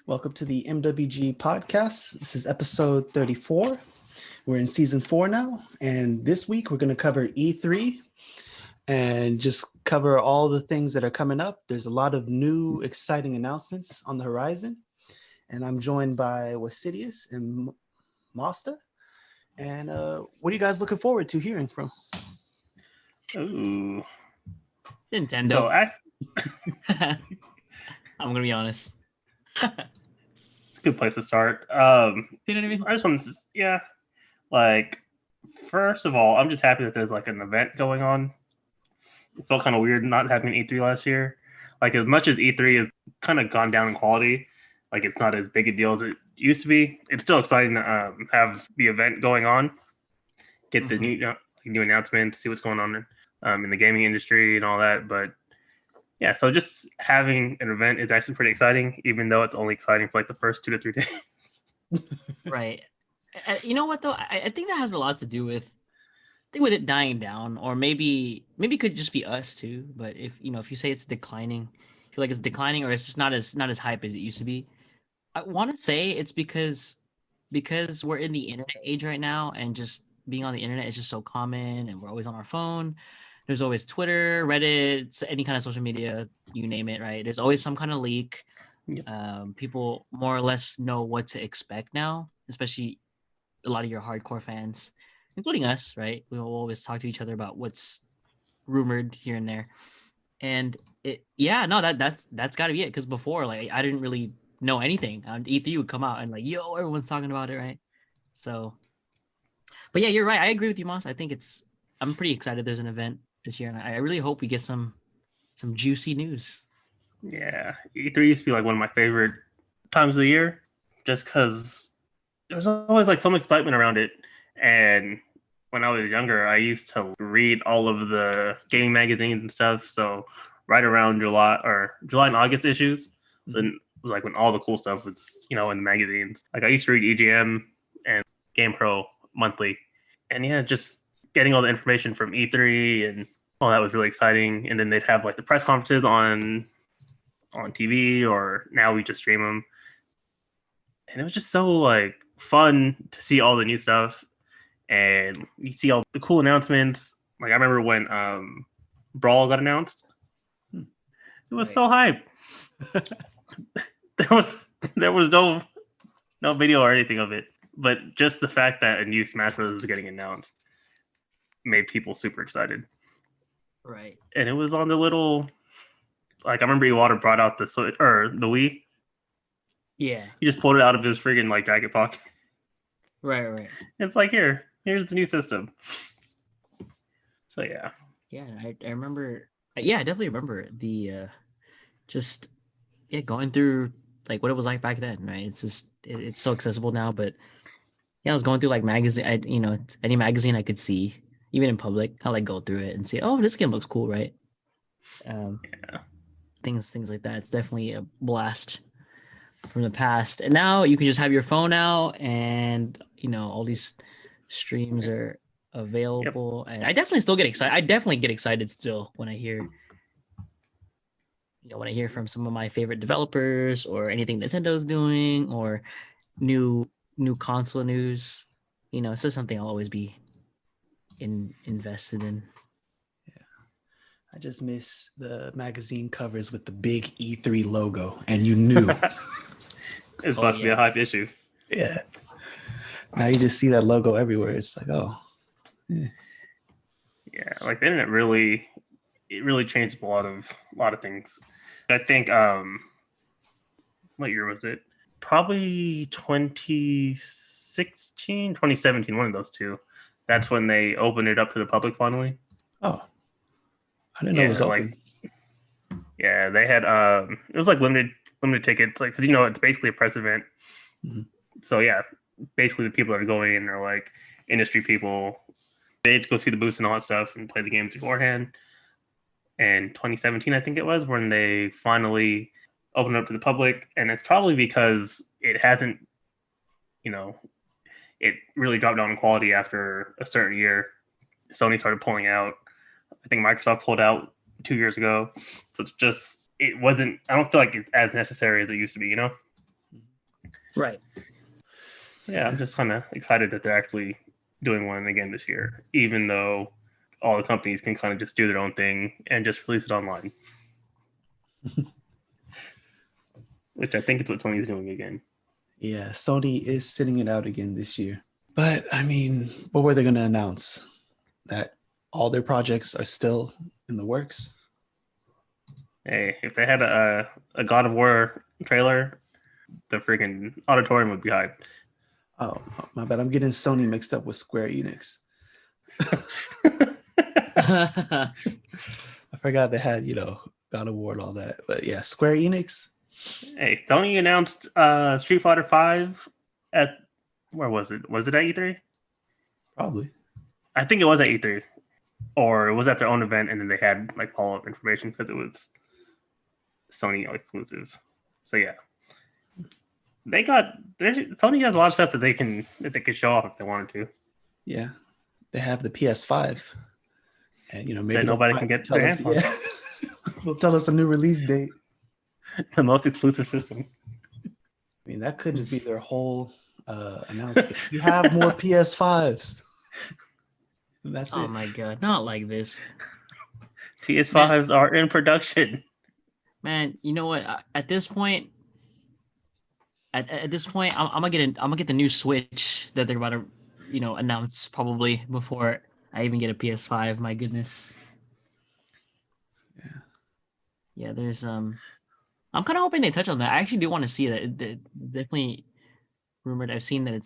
Welcome to the MWG Podcast. This is episode 34. We're in season 4 now, and this week we're going to cover E3 and just cover all the things that are coming up. There's a lot of new, exciting announcements on the horizon, and I'm joined by Westsidious and Mossta. And what are you guys looking forward to hearing from? Ooh, Nintendo. so I'm gonna be honest. it's a good place to start. You know what I mean? I just want to, first of all, I'm just happy that there's like an event going on. It felt kind of weird not having E3 last year. Like, as much as E3 has kind of gone down in quality, like it's not as big a deal as it used to be. It's still exciting to have the event going on, get the new announcements, see what's going on in the gaming industry and all that. But yeah, so just having an event is actually pretty exciting, even though it's only exciting for like the first 2 to 3 days. Right. You know what though? I think that has a lot to do with, with it dying down, or maybe it could just be us too. But if you say it's declining, I feel like it's declining, or it's just not as hype as it used to be. I want to say it's because we're in the internet age right now, and just being on the internet is just so common, and we're always on our phone. There's always Twitter, Reddit, any kind of social media, you name it, right? There's always some kind of leak. Yep. People more or less know what to expect now, especially a lot of your hardcore fans, including us, right? We'll always talk to each other about what's rumored here and there. And that's got to be it. Because before, like, I didn't really know anything. E3 would come out and like, yo, everyone's talking about it, right? So, but yeah, you're right. I agree with you, Moss. I'm pretty excited there's an event this year, and I really hope we get some juicy news. Yeah, E3 used to be like one of my favorite times of the year, just because there's always like some excitement around it. And when I was younger, I used to read all of the gaming magazines and stuff. So right around July and August issues, then like when all the cool stuff was, in the magazines. Like, I used to read EGM and GamePro monthly, and yeah, just getting all the information from E3 and all that was really exciting. And then they'd have like the press conferences on TV, or now we just stream them, and it was just so like fun to see all the new stuff, and you see all the cool announcements. Like, I remember when Brawl got announced, it was so hype. there was no video or anything of it, but just the fact that a new Smash Bros. Was getting announced made people super excited. Right. And it was on the little, like, I remember Iwata brought out the Wii. Yeah. He just pulled it out of his friggin' like jacket pocket. Right. It's like, here's the new system. So yeah. Yeah, I remember. Yeah, I definitely remember the going through like what it was like back then, right? It's just it's so accessible now, but yeah, I was going through like magazine. Any magazine I could see, even in public, I'll like go through it and see, oh, this game looks cool, right? Yeah. Things like that. It's definitely a blast from the past. And now you can just have your phone out, and all these streams are available. Yep. And I definitely still get excited. I definitely get excited still when I hear from some of my favorite developers, or anything Nintendo's doing, or new console news. It's just something I'll always be invested in. Yeah, I just miss the magazine covers with the big E3 logo, and you knew it's about to be a hype issue. Yeah. Now you just see that logo everywhere. It's like, oh. Yeah. Yeah, like the internet really changed a lot of things. I think what year was it? Probably 2016, 2017, one of those two. That's when they opened it up to the public finally. Oh. I didn't know it was open. Yeah, they had it was like limited tickets, like, because it's basically a press event. Mm-hmm. So yeah, basically the people that are going in are like industry people. They had to go see the booths and all that stuff and play the games beforehand. And 2017, I think it was, when they finally opened it up to the public. And it's probably because it hasn't, it really dropped down in quality after a certain year. Sony started pulling out. I think Microsoft pulled out 2 years ago. So it's just, I don't feel like it's as necessary as it used to be, Right. Yeah, I'm just kind of excited that they're actually doing one again this year, even though all the companies can kind of just do their own thing and just release it online, which I think is what Sony's doing again. Yeah, Sony is sitting it out again this year. But I mean, what were they going to announce? That all their projects are still in the works? Hey, if they had a God of War trailer, the freaking auditorium would be hyped. Oh, my bad. I'm getting Sony mixed up with Square Enix. I forgot they had, God of War and all that. But yeah, Square Enix. Hey, Sony announced Street Fighter V at, where was it? Was it at E3? Probably. I think it was at E3, or it was at their own event, and then they had like follow-up information because it was Sony exclusive. So yeah, Sony has a lot of stuff that they can show off if they wanted to. Yeah, they have the PS5, and maybe that nobody can get their hands on. Yeah, they'll tell us a new release date. The most exclusive system. I mean, that could just be their whole announcement. We have more PS5s. And that's it. Oh my god, not like this. PS5s are in production. Man, you know what? At this point, I'm gonna get the new Switch that they're about to, announce probably before I even get a PS5. My goodness. Yeah. There's I'm kind of hoping they touch on that. I actually do want to see that. It definitely rumored. I've seen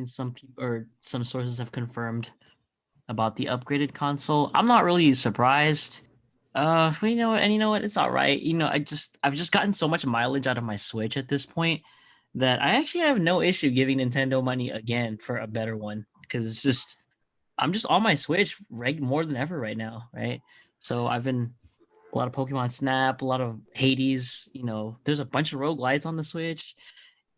some people or some sources have confirmed about the upgraded console. I'm not really surprised. You know what? It's all right. I've just gotten so much mileage out of my Switch at this point that I actually have no issue giving Nintendo money again for a better one, because I'm just on my Switch more than ever right now, right? So I've been a lot of Pokemon Snap, a lot of Hades. There's a bunch of roguelites on the Switch.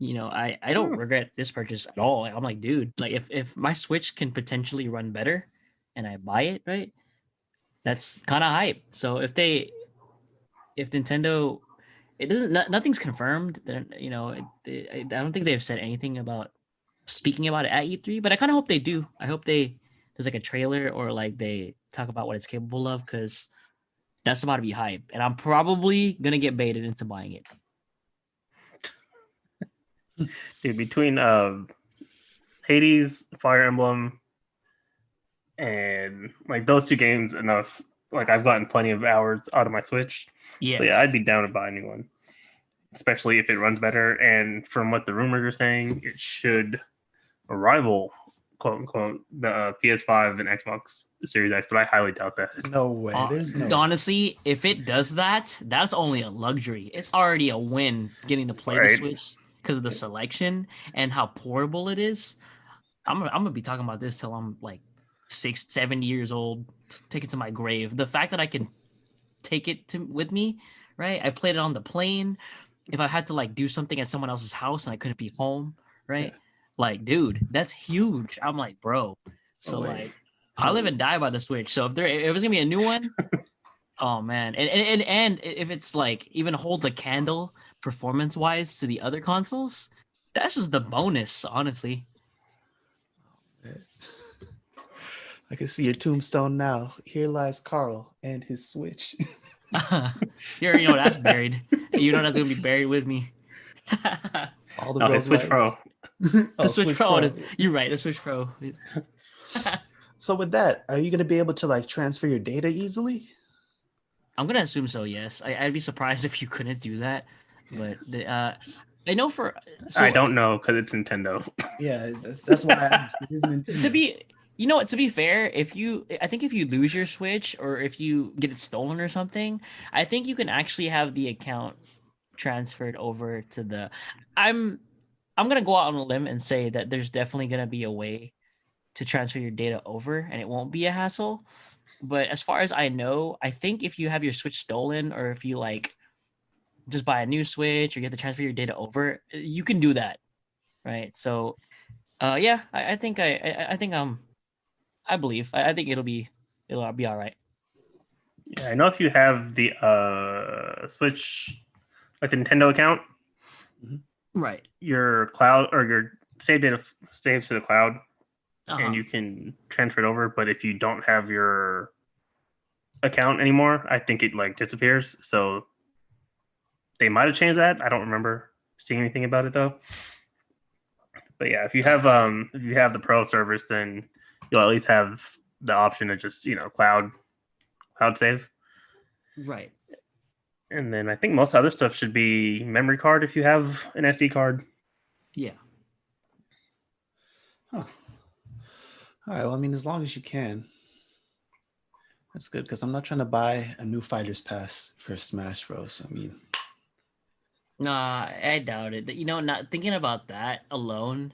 I don't regret this purchase at all. I'm like, dude, like if my Switch can potentially run better and I buy it, right? That's kind of hype. So if Nintendo, nothing's confirmed. I don't think they've said anything about speaking about it at E3, but I kind of hope they do. I hope there's like a trailer or like they talk about what it's capable of, because that's about to be hype, and I'm probably gonna get baited into buying it. Dude, between Hades, Fire Emblem, and like those two games, enough. Like I've gotten plenty of hours out of my Switch. Yeah. So yeah, I'd be down to buy a new one, especially if it runs better. And from what the rumors are saying, it should rival, quote unquote, the PS5 and Xbox Series X. But I highly doubt that. No way. There's no. Honestly, if it does that, that's only a luxury. It's already a win getting to play the Switch because of the selection and how portable it is. I'm gonna be talking about this till I'm like 6-7 years old, take it to my grave. The fact that I can take it with me, right? I played it on the plane. If I had to like do something at someone else's house and I couldn't be home, right? Yeah. Like, dude, that's huge. I'm like, bro. So I live and die by the Switch. So if it's gonna be a new one, oh man, and if it's like even holds a candle performance wise to the other consoles, that's just the bonus, honestly. I can see your tombstone now. Here lies Carl and his Switch. You already know that's buried. You know that's gonna be buried with me. All the his Switch Pro. The Switch Pro. You're right. The Switch Pro. So with that, are you gonna be able to like transfer your data easily? I'm gonna assume so. Yes. I'd be surprised if you couldn't do that. But I know I don't know because it's Nintendo. Yeah, that's why I asked. It is Nintendo. To be fair, I think if you lose your Switch or if you get it stolen or something, I think you can actually have the account transferred over to the. I'm gonna go out on a limb and say that there's definitely gonna be a way to transfer your data over, and it won't be a hassle. But as far as I know, I think if you have your Switch stolen or if you like just buy a new Switch or you have to transfer your data over, you can do that, right? So, yeah, I think I believe. I think it'll be all right. Yeah, I know if you have the Switch, like the Nintendo account, Right. your cloud or your save data saves to the cloud, and Uh-huh. you can transfer it over. But if you don't have your account anymore, I think it like disappears. So they might have changed that. I don't remember seeing anything about it though. But yeah, if you have the pro service, then you'll at least have the option to just cloud save. Right. And then I think most other stuff should be memory card if you have an SD card. Yeah. Huh. All right. Well, I mean, as long as you can, that's good because I'm not trying to buy a new Fighters Pass for Smash Bros. I mean, Nah, I doubt it. Not thinking about that alone,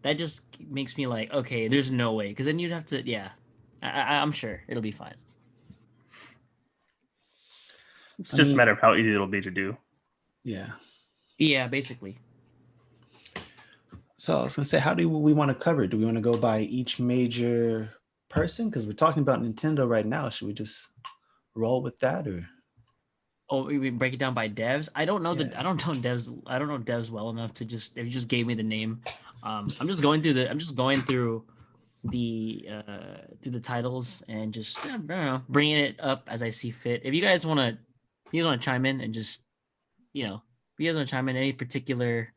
that just makes me like, okay, there's no way. Because then you'd have to, yeah. I'm sure it'll be fine. It's just a matter of how easy it'll be to do. Yeah. Yeah, basically. So I was gonna say, how do we want to cover it? Do we want to go by each major person? Because we're talking about Nintendo right now. Should we just roll with that, or? Oh, we break it down by devs. I don't know Yeah. I don't know devs. I don't know devs well enough to just. If you just gave me the name, I'm just going through the titles and just I don't know, bringing it up as I see fit. If you guys want to chime in and just if you guys want to chime in any particular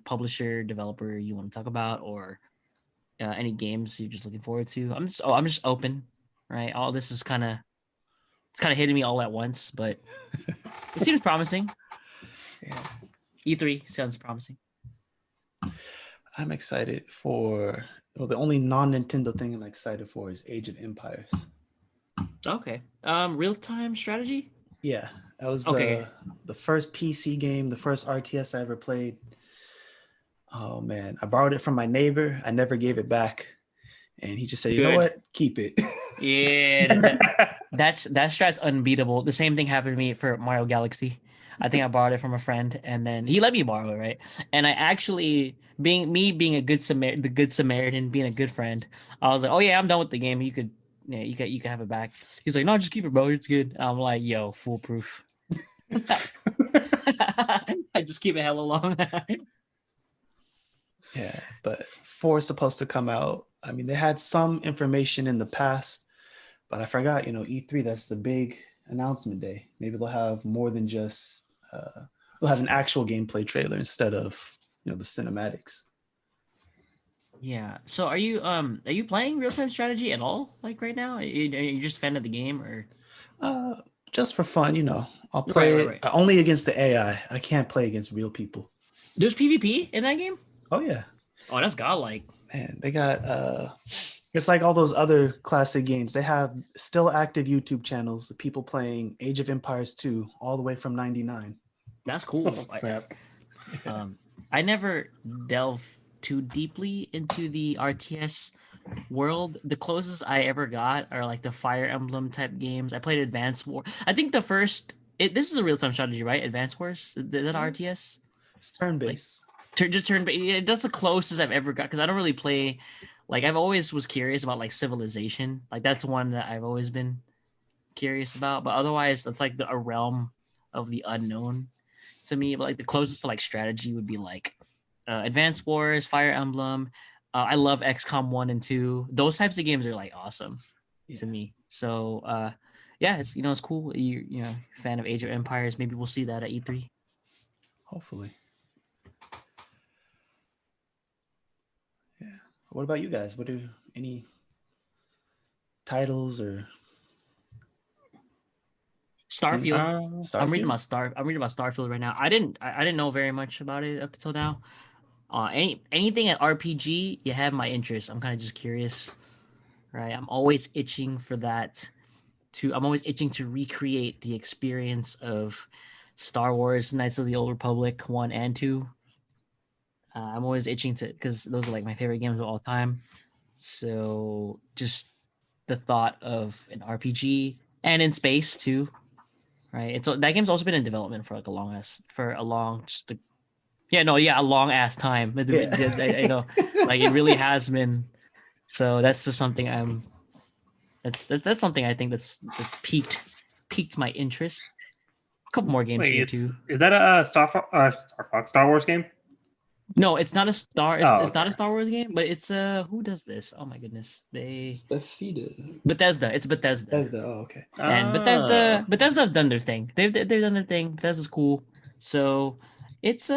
publisher developer you want to talk about or any games you're just looking forward to. I'm just open, right? All this is kind of hitting me all at once, but it seems promising. Yeah. E3 sounds promising. I'm excited for. Well, the only non-Nintendo thing I'm excited for is Age of Empires. Okay. Real-time strategy? Yeah, that was Okay. the first PC game, the first RTS I ever played. Oh man, I borrowed it from my neighbor. I never gave it back, and he just said, "You know what? Keep it." Yeah, that strat's unbeatable. The same thing happened to me for Mario Galaxy. I think I borrowed it from a friend, and then he let me borrow it, right? And I actually, being a good the good Samaritan, being a good friend, I was like, "Oh yeah, I'm done with the game. You could have it back." He's like, "No, just keep it, bro. It's good." I'm like, "Yo, foolproof." I just keep it hella long. Yeah, but 4 is supposed to come out. I mean, they had some information in the past, but I forgot, E3, that's the big announcement day. Maybe they'll have more than just, they'll have an actual gameplay trailer instead of, the cinematics. Yeah. So are you playing real-time strategy at all? Like right now? Are you just a fan of the game or? Just for fun, I'll play Right. only against the AI. I can't play against real people. There's PvP in that game? Oh yeah. Oh, that's godlike. Man, they got it's like all those other classic games. They have still active YouTube channels of people playing Age of Empires 2 all the way from 99. That's cool. Snap. I never delved too deeply into the RTS world. The closest I ever got are like the Fire Emblem type games. I played Advance War. I think the first this is a real-time strategy, right? Advance Wars? Is that RTS? It's turn-based. Just turn. That's the closest I've ever got because I don't really play. Like I've always was curious about like Civilization. Like that's one that I've always been curious about. But otherwise, that's like a realm of the unknown to me. But like the closest to like strategy would be like Advanced Wars, Fire Emblem. I love XCOM 1 and 2. Those types of games are like awesome to me. So yeah, it's it's cool. You're fan of Age of Empires. Maybe we'll see that at E3. Hopefully. What about you guys? What are any titles or Starfield? Starfield? I'm reading about Starfield right now. I didn't know very much about it up until now. Anything at RPG, you have my interest. I'm kind of just curious, right? I'm always itching for that. I'm always itching to recreate the experience of Star Wars: Knights of the Old Republic 1 and 2. I'm always itching to because those are like my favorite games of all time. So just the thought of an RPG and in space too, right? That game's also been in development for like a long ass time. I know, like it really has been. So that's just something that's something I think that's piqued my interest. couple more games here Wait, too. is that a Star Wars game? No, it's not a Star. It's, Oh, it's not a okay. Star Wars game, but it's who does this? Oh my goodness, It's Bethesda. Bethesda. It's Bethesda. Bethesda. Oh, okay. And Bethesda have done their thing. They've done their thing. Bethesda's cool. So it's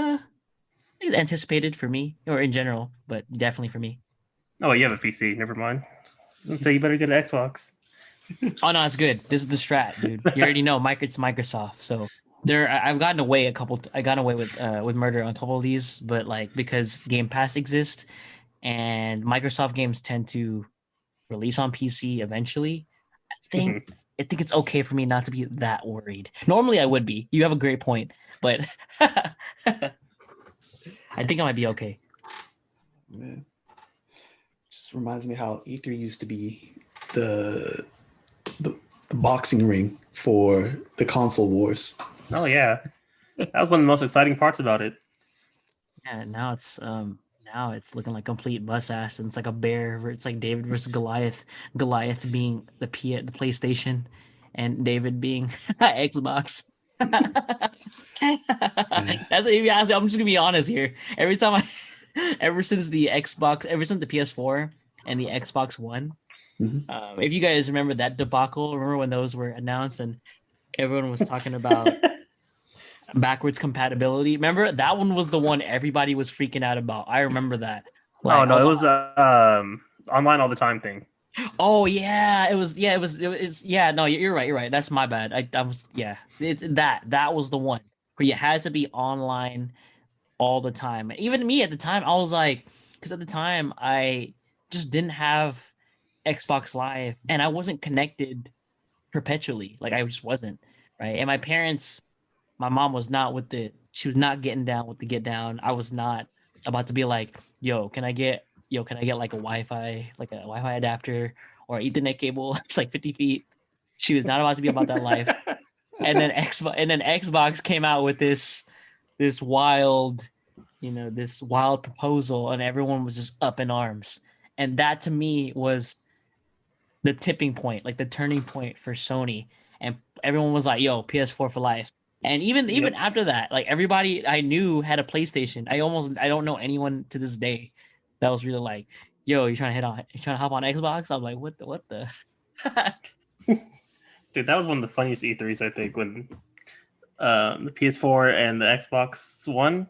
anticipated for me, or in general, but definitely for me. Oh, you have a PC. Never mind. So you better get an Xbox. Oh no, it's good. This is the strat, dude. You already know, it's Microsoft. So I've gotten away I got away with murder on a couple of these, but like because Game Pass exists, and Microsoft games tend to release on PC eventually. I think it's okay for me not to be that worried. Normally I would be. You have a great point, but I think I might be okay. Man. Just reminds me how E3 used to be the boxing ring for the console wars. Oh yeah, that was one of the most exciting parts about it. Yeah, now it's looking like complete bus ass, and it's like a bear. It's like David versus Goliath. Goliath being the PlayStation, and David being Xbox. That's what if you ask me. I'm just gonna be honest here. Ever since the PS4 and the Xbox One, if you guys remember that debacle, remember when those were announced and everyone was talking about backwards compatibility? Remember that one was the one everybody was freaking out about. I remember that. Like, oh no, it was online all the time thing. Oh yeah, it was. Yeah, no, you're right. You're right. That's my bad. I was. Yeah, it's that was the one where you had to be online all the time. Even me at the time, I was like, because at the time I just didn't have Xbox Live and I wasn't connected perpetually. Like I just wasn't, right? And my mom was not she was not getting down with the get down. I was not about to be like, can I get like a Wi-Fi adapter or Ethernet cable? It's like 50 feet. She was not about to be about that life. And then Xbox came out with this wild proposal, and everyone was just up in arms. And that to me was the tipping point, like the turning point for Sony. And everyone was like, PS4 for life. And even after that, like everybody I knew had a PlayStation. I don't know anyone to this day that was really like, you trying to hop on Xbox? I'm like, what the Dude, that was one of the funniest E3s, I think, when the PS4 and the Xbox One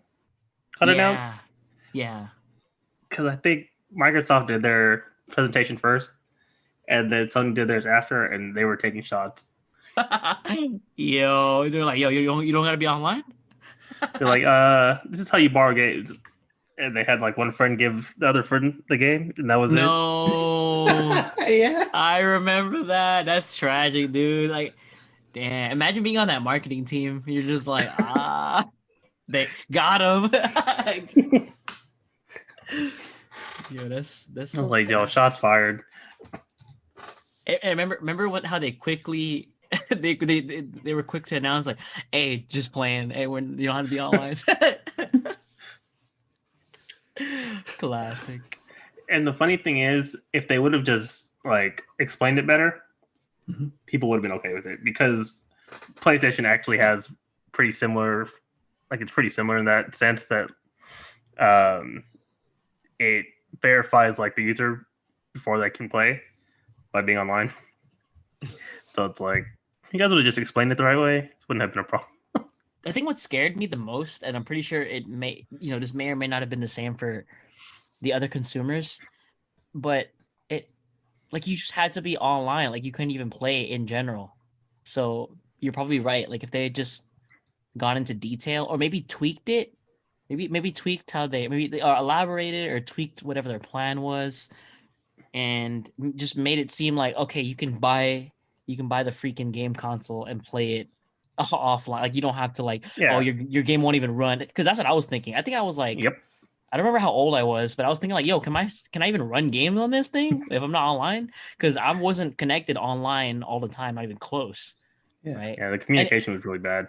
got announced. Yeah. Because I think Microsoft did their presentation first, and then Sony did theirs after, and they were taking shots. They're like, you don't gotta be online. They're like, this is how you borrow games. And they had like one friend give the other friend the game, and that was it. Yeah, I remember that. That's tragic, dude. Like, damn. Imagine being on that marketing team. You're just like, they got him. That's so like, sad. shots fired. And remember how they quickly they were quick to announce like, hey, just playing. Hey, you don't have to be online. Classic. And the funny thing is, if they would have just like explained it better, people would have been okay with it, because PlayStation actually has pretty similar, like it's pretty similar in that sense that it verifies like the user before they can play by being online. So it's like, you guys would have just explained it the right way, it wouldn't have been a problem. I think what scared me the most, and I'm pretty sure it may, this may or may not have been the same for the other consumers, but it, like, you just had to be online. Like, you couldn't even play in general. So you're probably right. Like, if they had just gone into detail or maybe tweaked it, maybe tweaked how they or elaborated or tweaked whatever their plan was, and just made it seem like, okay, you can buy the freaking game console and play it offline. Like, you don't have to your game won't even run, because that's what I was thinking. I think I was like, Yep. I don't remember how old I was, but I was thinking like, can I even run games on this thing if I'm not online? Because I wasn't connected online all the time, not even close. Yeah. Right. Yeah, the communication was really bad.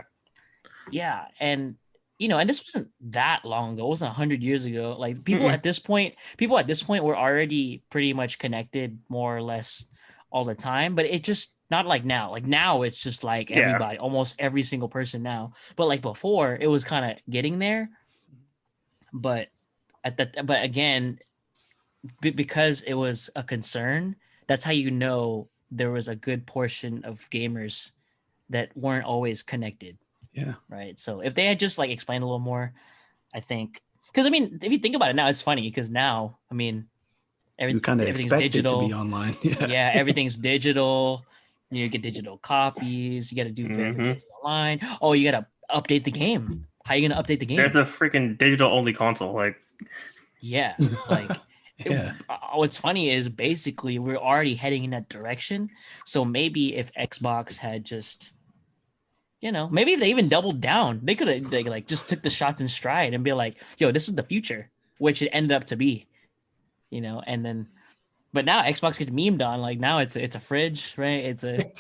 Yeah, and and this wasn't that long ago. It wasn't 100 years ago. Like, people at this point were already pretty much connected more or less all the time. But it just Not like now. Like now, it's just like everybody, almost every single person now. But like before, it was kind of getting there. But but again, because it was a concern, that's how you know there was a good portion of gamers that weren't always connected. Yeah. Right. So if they had just like explained a little more, I think, because I mean, if you think about it now, it's funny because now, I mean, you kind of everything's expect digital. it to be online. Yeah, everything's digital. You get digital copies. You got to do verification online. Oh, you got to update the game. How are you gonna update the game? There's a freaking digital only console. Like, yeah, like. What's funny is basically we're already heading in that direction. So maybe if Xbox had just, maybe if they even doubled down, they could have like just took the shots in stride and be like, "Yo, this is the future," which it ended up to be, And then, but now Xbox gets memed on. Like now it's a fridge, right? It's a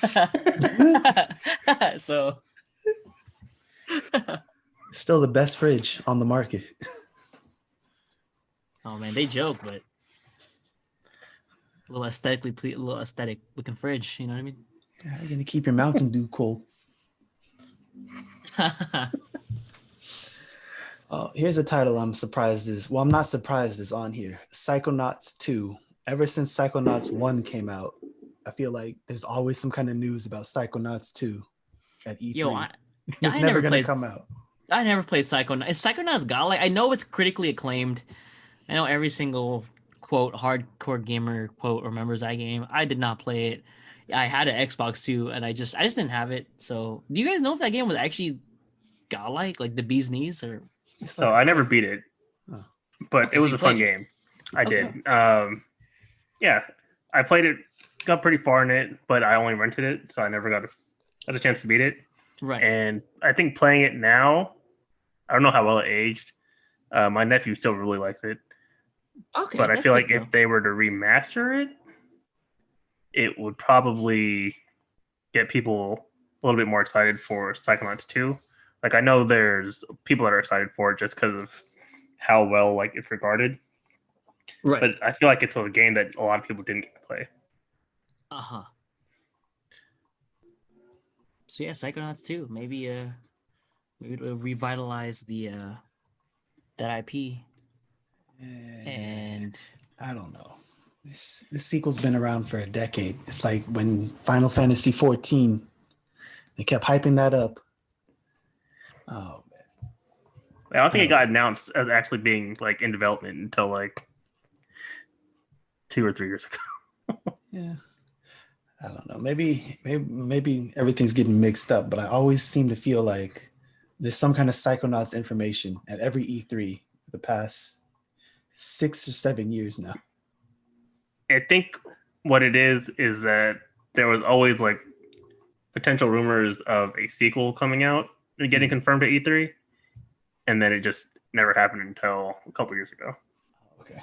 so still the best fridge on the market. Oh man, they joke, but a little aesthetic looking fridge. You know what I mean? Yeah, you're gonna keep your Mountain Dew cold. Here's a title I'm surprised is. Well, I'm not surprised is on here. Psychonauts 2. Ever since Psychonauts 1 came out, I feel like there's always some kind of news about Psychonauts 2 at E3. Yo, it's never gonna come out. I never played Psychonauts. Is Psychonauts godlike? I know it's critically acclaimed. I know every single quote hardcore gamer quote remembers that game. I did not play it. I had an Xbox too, and I just didn't have it. So, do you guys know if that game was actually godlike, like the bee's knees, or? So I never beat it, but it was a fun game. I did. Yeah, I played it, got pretty far in it, but I only rented it, so I never got a chance to beat it. Right. And I think playing it now, I don't know how well it aged. My nephew still really likes it. Okay. But I feel like if they were to remaster it, it would probably get people a little bit more excited for Psychonauts 2. Like I know there's people that are excited for it just because of how well like it's regarded. Right. But I feel like it's a game that a lot of people didn't get to play. Uh-huh. So yeah, Psychonauts 2. Maybe it'll revitalize that IP. And I don't know. This sequel's been around for a decade. It's like when Final Fantasy 14, they kept hyping that up. Oh man. I don't think it got announced as actually being like in development until like 2 or 3 years ago. Yeah. I don't know. Maybe everything's getting mixed up, but I always seem to feel like there's some kind of Psychonauts information at every E3 for the past 6 or 7 years now. I think what it is that there was always like potential rumors of a sequel coming out and getting confirmed at E3, and then it just never happened until a couple years ago. Okay.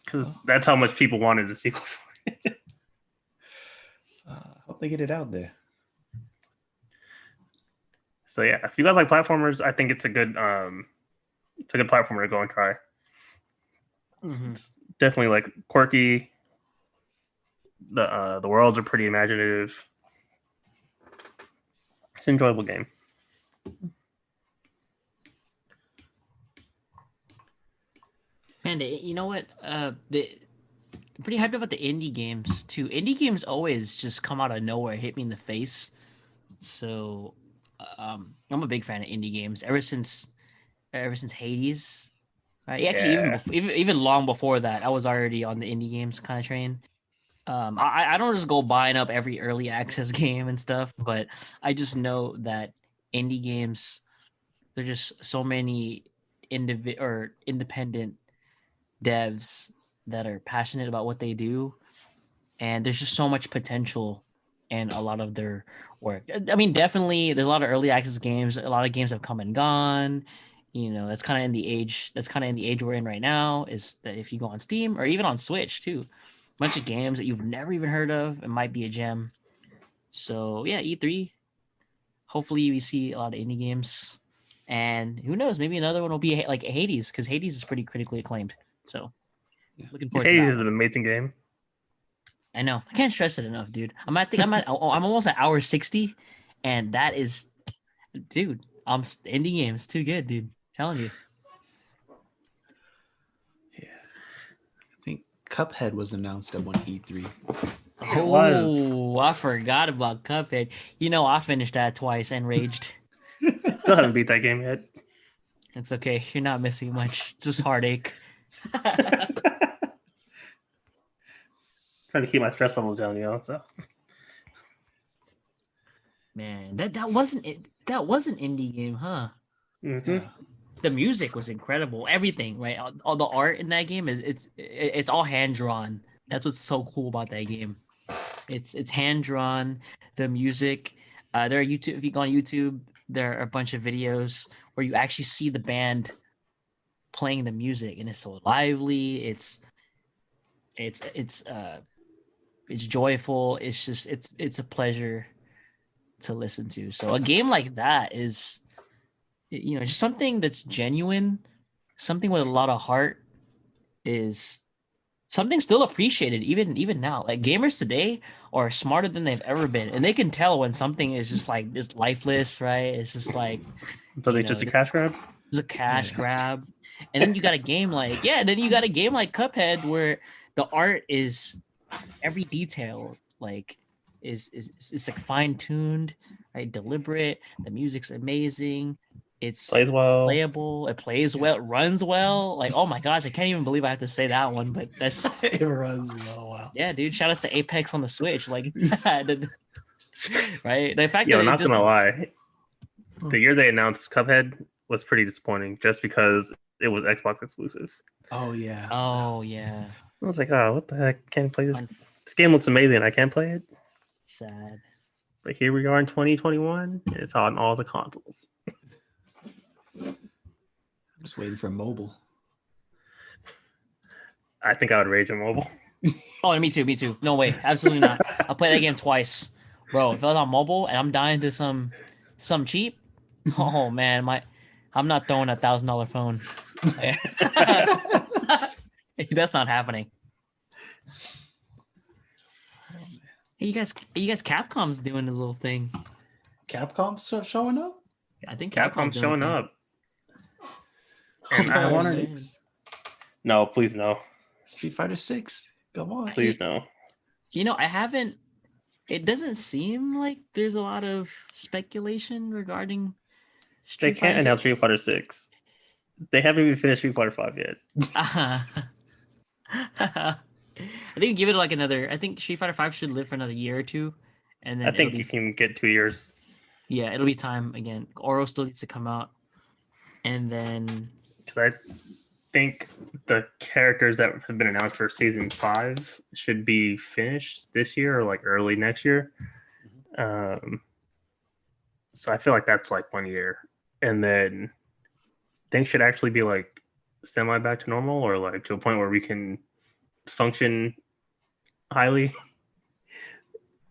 Because that's how much people wanted a sequel for it. Hope they get it out there. So yeah, if you guys like platformers, I think it's a good platformer to go and try. Mm-hmm. It's definitely like quirky. The worlds are pretty imaginative. It's an enjoyable game. Man, you know what? I'm pretty hyped about the indie games too. Indie games always just come out of nowhere, hit me in the face. So, I'm a big fan of indie games ever since Hades. Right? Actually, even long before that, I was already on the indie games kind of train. I don't just go buying up every early access game and stuff, but I just know that indie games, there's just so many independent devs that are passionate about what they do, and there's just so much potential in a lot of their work. I mean, definitely there's a lot of early access games. A lot of games have come and gone. That's kind of in the age we're in right now, is that if you go on Steam or even on Switch too, a bunch of games that you've never even heard of, it might be a gem. So yeah, E3, hopefully we see a lot of indie games, and who knows, maybe another one will be like Hades, because Hades is pretty critically acclaimed. So looking forward Hades to is an amazing game. I know. I can't stress it enough, dude. I'm almost at hour 60, and that is, dude. Indie games too good, dude. Telling you. Yeah. I think Cuphead was announced at one E3. It was. Oh, I forgot about Cuphead. You know, I finished that twice and raged. Still haven't beat that game yet. It's okay. You're not missing much. It's just heartache. Trying to keep my stress levels down, So Man, that wasn't it. That was an indie game, huh? mm-hmm. The music was incredible. Everything, right? All the art in that game it's all hand drawn. That's what's so cool about that game. It's hand drawn. The music. There are YouTube. If you go on YouTube, there are a bunch of videos where you actually see the band playing the music, and it's so lively. It's joyful. It's just it's a pleasure to listen to. So a game like that is, just something that's genuine, something with a lot of heart, is something still appreciated even now. Like gamers today are smarter than they've ever been, and they can tell when something is just like just lifeless, right? It's just like something just a cash grab. It's a cash grab, and then you got a game like Cuphead where the art is every detail like is like fine tuned, right? Deliberate. The music's amazing. It's plays well, playable. It plays well. It runs well. Like, oh my gosh, I can't even believe I have to say that one, but that's it runs well. Wow. Yeah, dude. Shout out to Apex on the Switch. Like, right? The fact I'm that not gonna lie, the year they announced Cuphead was pretty disappointing, just because it was Xbox exclusive. Oh yeah. I was like, oh, what the heck? Can't play this. This game looks amazing. I can't play it. Sad. But here we are in 2021. And it's on all the consoles. I'm just waiting for mobile. I think I would rage on mobile. Oh, and me too. No way, absolutely not. I'll play that game twice, bro. If I was on mobile and I'm dying to some cheap, oh man, I'm not throwing $1,000 phone. That's not happening. Hey, you guys, Capcom's doing a little thing. Capcom's showing up? I think Capcom's showing up. And I want to. No, please no. Street Fighter 6. Come on. Please no. I haven't. It doesn't seem like there's a lot of speculation regarding They can't announce Street Fighter 6. They haven't even finished Street Fighter 5 yet. I think give it like another. I think Street Fighter 5 should live for another year or two, and then I think you can get 2 years. Yeah, it'll be time again. Oro still needs to come out, and then. Because I think the characters that have been announced for season 5 should be finished this year or like early next year. So I feel like that's like 1 year, and then things should actually be like semi back to normal, or like to a point where we can function highly.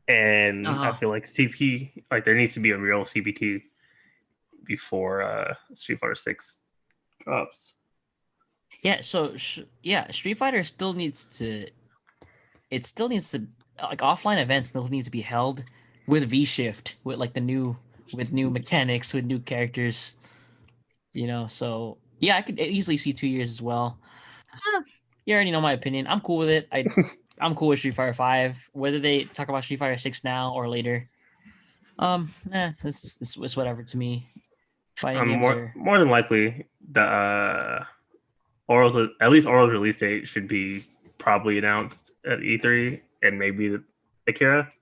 And I feel like there needs to be a real CPT before Street Fighter 6 drops. Yeah, so Street Fighter still needs to like offline events still need to be held with V-Shift, with like new mechanics, with new characters, so yeah, I could easily see 2 years as well. You already know my opinion. I'm cool with it. I'm cool with Street Fighter 5. Whether they talk about Street Fighter 6 now or later, it's whatever to me. Fighting games more than likely the Oral's release date should be probably announced at E3, and maybe Akira.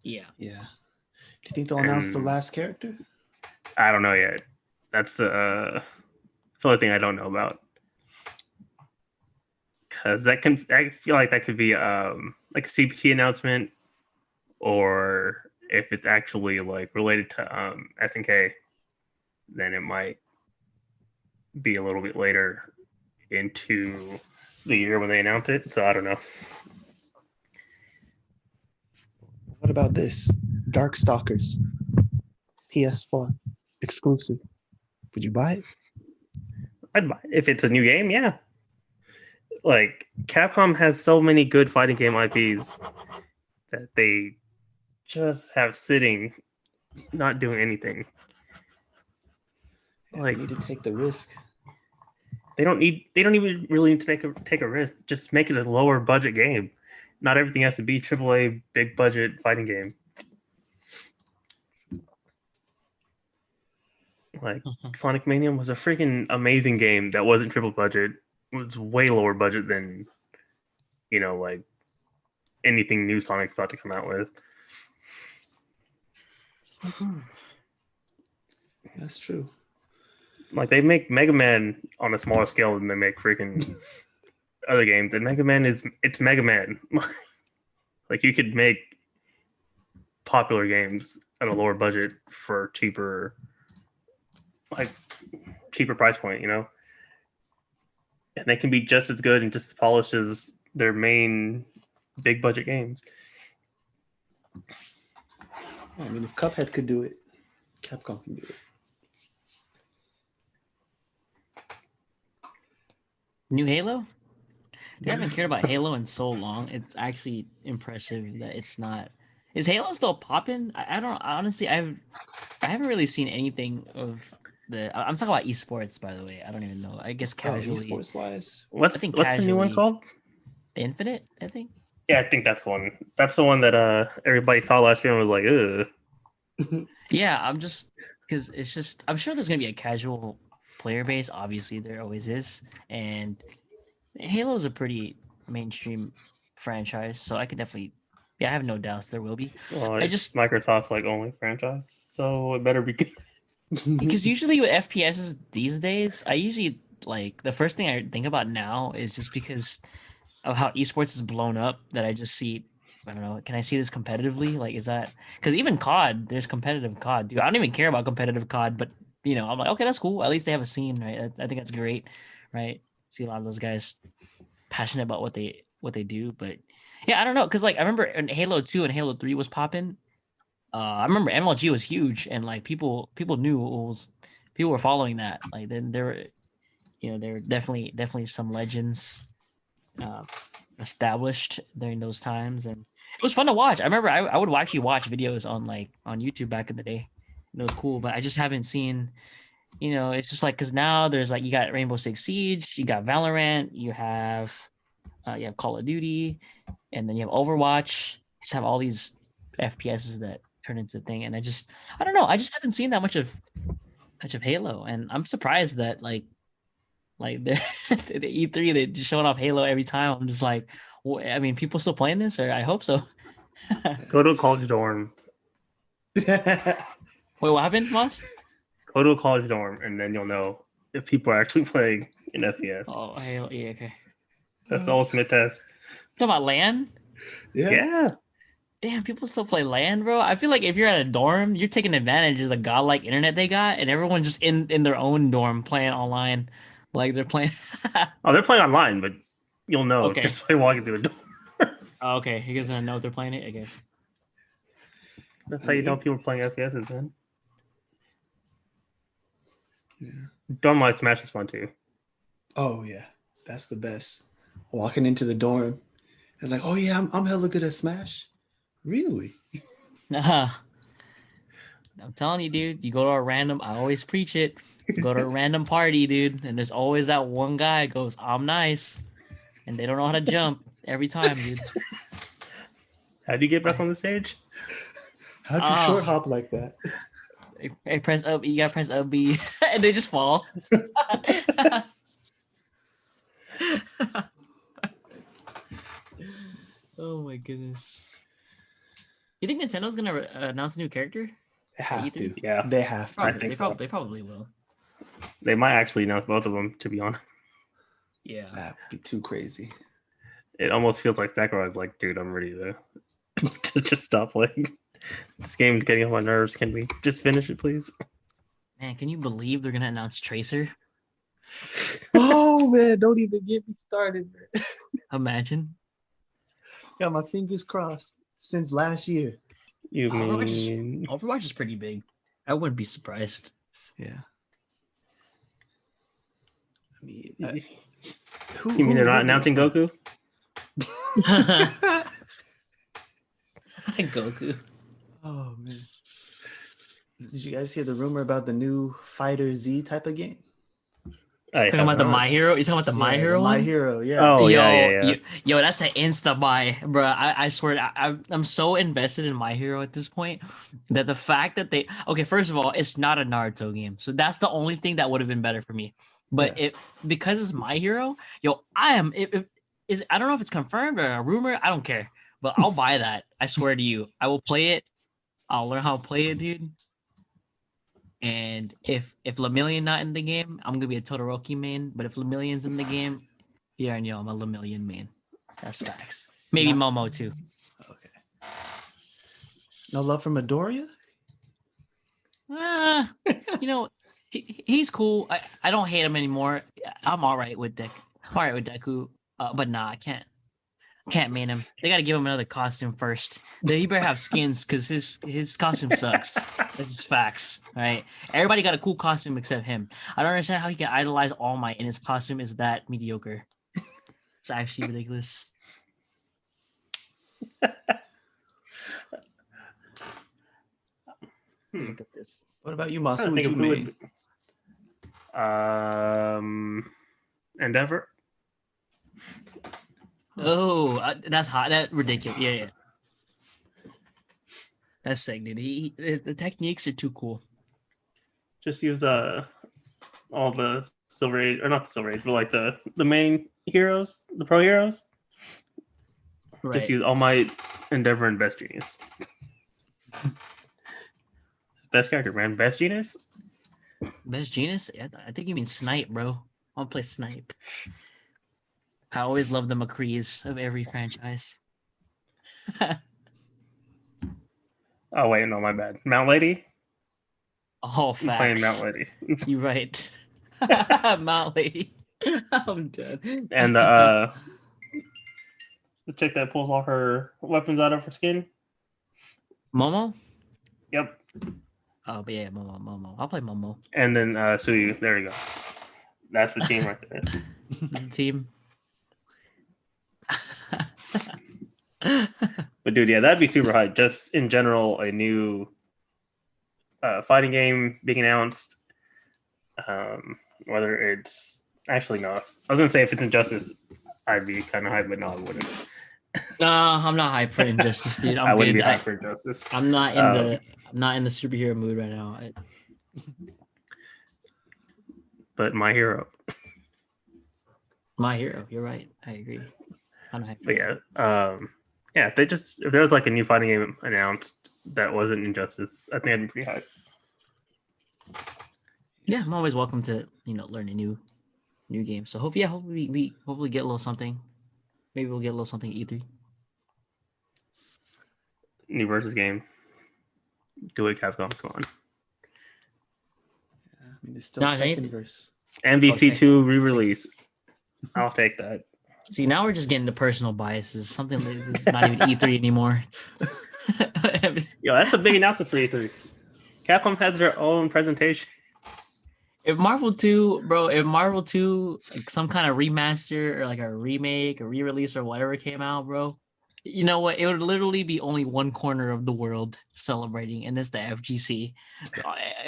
Yeah. Do you think they'll announce the last character? I don't know yet. That's the only thing I don't know about. Because I feel like that could be like a CPT announcement, or if it's actually like related to SNK, then it might be a little bit later into the year when they announce it. So I don't know. What about this? Darkstalkers, PS4 exclusive. Would you buy it? I'd buy it if it's a new game. Yeah. Like Capcom has so many good fighting game IPs that they just have sitting, not doing anything. Like, need to take the risk. They don't even really need to take a risk. Just make it a lower budget game. Not everything has to be AAA big budget fighting game. Like Sonic Mania was a freaking amazing game that wasn't triple budget. It was way lower budget than, like anything new Sonic's about to come out with. That's true. Like they make Mega Man on a smaller scale than they make freaking other games, and Mega Man it's Mega Man. Like you could make popular games at a lower budget for cheaper price point, and they can be just as good and just as polished as their main big budget games. I mean, if Cuphead could do it, Capcom can do it. New Halo? I haven't cared about Halo in so long. It's actually impressive that it's not. Is Halo still popping? I don't honestly. I haven't really seen anything of the. I'm talking about esports, by the way. I don't even know. I guess casually. Esports wise. What's the new one called? Infinite, I think. Yeah, I think that's one. That's the one that everybody saw last year and was like, ugh. Yeah, I'm just because it's just. I'm sure there's gonna be a casual player base. Obviously, there always is, and Halo's a pretty mainstream franchise, so I could definitely. Yeah, I have no doubts there will be. Well, I just Microsoft only franchise, so it better be good. Because usually with FPSs these days, I usually the first thing I think about now is just because of how esports is blown up that I just see. I don't know. Can I see this competitively? Like, is that because even COD? There's competitive COD. Dude, I don't even care about competitive COD, but I'm like, okay, that's cool. At least they have a scene, right? I think that's great, right? See a lot of those guys passionate about what they do, but yeah, I don't know, because I remember in Halo 2 and Halo 3 was popping. I remember MLG was huge, and people knew it was. People were following that. Like then there were definitely some legends established during those times, and it was fun to watch. I remember I would actually watch videos on YouTube back in the day. And it was cool, but I just haven't seen. It's just because now there's you got Rainbow Six Siege, you got Valorant, you have Call of Duty, and then you have Overwatch. You just have all these FPSs that turn into a thing, and I don't know. I just haven't seen that much of Halo, and I'm surprised that the E3 they're just showing off Halo every time. I'm just like, I mean, people still playing this, or I hope so. Go to a college dorm. Wait, what happened, Moss? Go to a college dorm, and then you'll know if people are actually playing in FPS. Oh, Halo, yeah, okay. That's the ultimate test. Talking about LAN? Yeah. Damn, people still play LAN, bro. I feel like if you're at a dorm, you're taking advantage of the godlike internet they got, and everyone's just in their own dorm playing online. Like they're playing. Oh, they're playing online, but you'll know just by walking through the door. Oh, okay. You guys don't know if they're playing it? Okay. That's how you know people are playing FPSs, man. Yeah. Dorm Life Smash is fun too. Oh yeah, that's the best. Walking into the dorm and oh yeah, I'm hella good at Smash. Really? I'm telling you, dude. You go to a random. I always preach it. You go to a random party, dude, and there's always that one guy goes, "I'm nice," and they don't know how to jump every time, dude. How do you get back on the stage? How'd you short hop like that? I press up. You gotta press up B, and they just fall. Oh my goodness! You think Nintendo's gonna announce a new character? They have to. Yeah, they have to. I think they probably will. They might actually announce both of them, to be honest. Yeah, that'd be too crazy. It almost feels like Sakurai's like, dude, I'm ready to just stop playing. This game's getting on my nerves. Can we just finish it, please? Man, can you believe they're gonna announce Tracer? Oh man, don't even get me started. Imagine. Got my fingers crossed since last year. You mean Overwatch is pretty big. I wouldn't be surprised. Yeah. I mean, You mean they're not announcing Goku? Goku. Oh man. Did you guys hear the rumor about the new Fighter Z type of game? Talking about the My Hero? You talking about the My Hero My one? Hero, yeah. Oh, yo, yeah. Yo, that's an insta buy, bro. I swear, I'm so invested in My Hero at this point that the fact that okay, first of all, it's not a Naruto game, so that's the only thing that would have been better for me. But because it's My Hero, yo, I don't know if it's confirmed or a rumor. I don't care, but I'll buy that. I swear to you, I will play it. I'll learn how to play it, dude. And if Lemillion not in the game, I'm gonna be a Todoroki main. But if Lemillion's in the game, yeah, and yo, I'm a Lemillion main. That's facts. Maybe Momo too. Okay. No love for Midoriya? You know, he's cool. I don't hate him anymore. I'm all right with Deku. But nah, I can't main him. They gotta give him another costume first. He better have skins because his costume sucks. This is facts, right? Everybody got a cool costume except him. I don't understand how he can idolize All Might and his costume is that mediocre. It's actually ridiculous. Look at this. What about you, Mossta? Who'd you main? Endeavor. Oh, that's hot. That's ridiculous. Yeah. That's sick, dude. The techniques are too cool. Just use all the Silver Age, or not the Silver Age, but like the main heroes, the pro heroes. Right. Just use All Might, Endeavor, and Best Genius. Best character, man. Best Genius? Best Genius? Yeah, I think you mean Snipe, bro. I want to play Snipe. I always love the McCrees of every franchise. Oh, wait, no, my bad. Mount Lady? Oh, facts. I'm playing Mount Lady. You're right. Mount Lady. I'm dead. And the chick that pulls all her weapons out of her skin? Momo? Yep. Oh, but yeah, Momo. I'll play Momo. And then Suyu. There you go. That's the team right there. Team. But dude, yeah, that'd be super hype. Just in general, a new fighting game being announced. Whether it's actually no, I was gonna say if it's Injustice, I'd be kind of hyped, but no, I wouldn't. No, I'm not hyped for Injustice, dude. I wouldn't be hyped for Injustice. I'm not in the superhero mood right now. But My Hero. My Hero, you're right. I agree. I'm hyped. But yeah, if there was like a new fighting game announced that wasn't Injustice, I think I'd be pretty hyped. Yeah, I'm always welcome to learn a new game. So hopefully we get a little something. Maybe we'll get a little something E3. New versus game. Do it, Capcom. Come on. Yeah, I mean, there's still Tekken verse. MVC2 re-release. I'll take that. See, now we're just getting to personal biases. Something that's not even E3 anymore. Yo, that's a big announcement for E3. Capcom has their own presentation. If Marvel 2, like some kind of remaster or like a remake or re-release or whatever came out, bro, you know what? It would literally be only one corner of the world celebrating, and it's the FGC.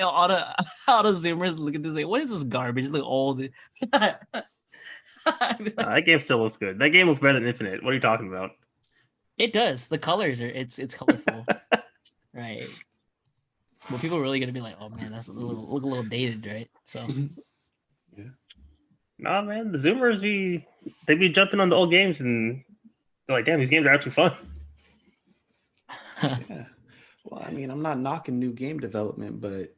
All the Zoomers look at this like, what is this garbage? Look old. That game still looks good. That game looks better than Infinite. What are you talking about? It does. The colors are it's colorful, right? But people are really gonna be like, oh man, that's look a little dated, right? So, yeah. Nah, man, the Zoomers they be jumping on the old games and they're like, damn, these games are actually fun. Yeah. Well, I mean, I'm not knocking new game development, but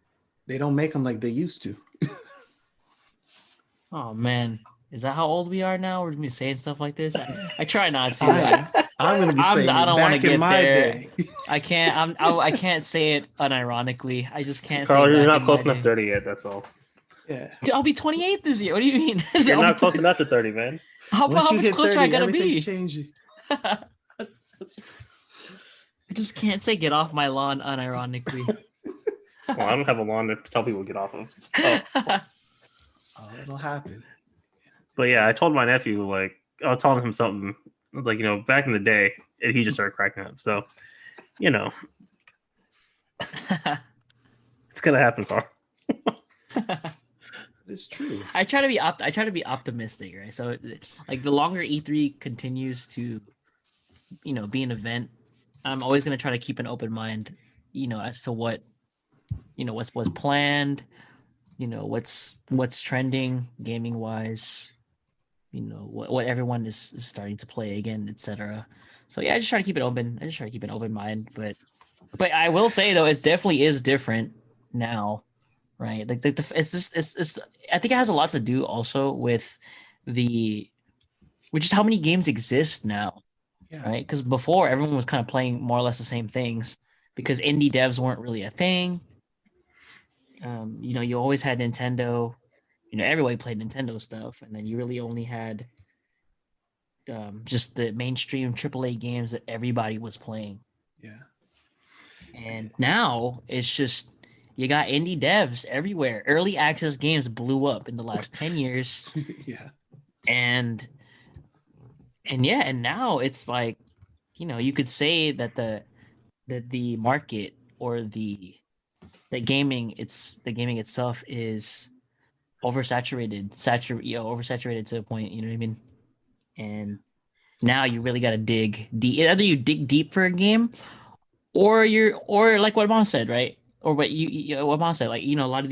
they don't make them like they used to. Oh man. Is that how old we are now? We're gonna be saying stuff like this. I try not to. I'm gonna be saying I don't want to get there. Day. I can't. I can't say it unironically. I just can't. Carl, say you're not close enough to 30 yet. That's all. Yeah. Dude, I'll be 28 this year. What do you mean? You're not close enough to 30, man. How much closer 30, I gotta be? Changing. I just can't say get off my lawn unironically. Well, I don't have a lawn to tell people to get off of. Oh, it'll happen. But yeah, I told my nephew, like, I was telling him something. I was like, back in the day, and he just started cracking up. So, it's gonna happen, Carl. It's true. I try to be optimistic, right? So like the longer E3 continues to, be an event, I'm always gonna try to keep an open mind, as to what, what's planned, what's trending gaming wise, what everyone is starting to play again, etc. So yeah, I just try to keep it open. I just try to keep an open mind, but I will say though, it definitely is different now, right? Like it's just it's I think it has a lot to do also with which is how many games exist now, Yeah. right? Because before everyone was kind of playing more or less the same things because indie devs weren't really a thing. You always had Nintendo. Everybody played Nintendo stuff, and then you really only had just the mainstream AAA games that everybody was playing. Yeah. And now it's just you got indie devs everywhere. Early access games blew up in the last 10 years. Yeah. And now it's like, you could say that the market or the gaming itself is oversaturated to a point, you know what I mean? And now you really got to dig deep. Either you dig deep for a game or like what Mom said, right? Or what what Mom said, like, a lot of